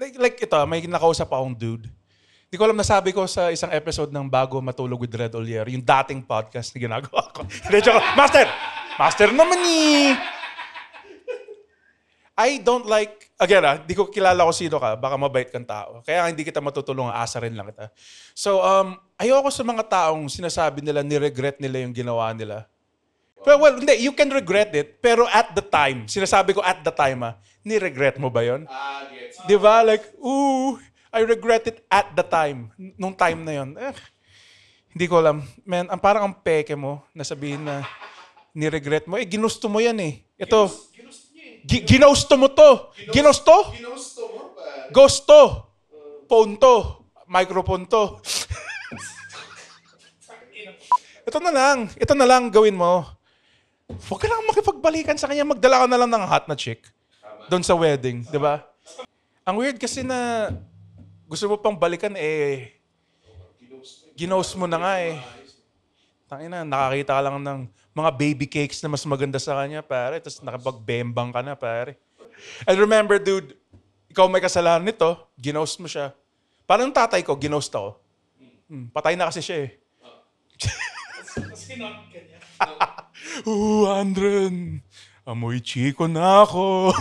Like ito, may nakausap akong dude. Di ko alam, nasabi ko sa isang episode ng Bago Matulog with Red Olier, yung dating podcast na ginagawa ko. Hindi, joke. Master! Master naman eh! I don't like, again di ko kilala ko sino ka, baka mabait kang tao. Kaya hindi kita matutulungan, asa rin lang kita. So, ayoko sa mga taong sinasabi nila, ni-regret nila yung ginawa nila. Well, hindi, you can regret it, pero at the time, sinasabi ko at the time, ni-regret mo ba yun? Gets. Di ba? Like, I regret it at the time. Nung time na yun. Hindi ko alam. Man, parang ang peke mo na sabihin na ni-regret mo. Ginusto mo yan eh. Ito, Ginusto niya eh. ginusto mo to. Ginusto? Ginusto mo ba? Gusto. Phone to. Microphone to. Ito na lang gawin mo. Huwag ka lang makipagbalikan sa kanya. Magdala ka na lang ng hot na chick. Doon sa wedding. Di ba? Ang weird kasi na gusto mo pang balikan ginost mo na nga eh. Tangina, nakakita ka lang ng mga baby cakes na mas maganda sa kanya, pare. Tapos nakapag-bembang ka na, pare. And remember, dude, ikaw may kasalanan nito, ginost mo siya. Parang yung tatay ko, ginost ako. Patay na kasi siya eh. Kasi not ganyan. Andren, amoy chiko na ako.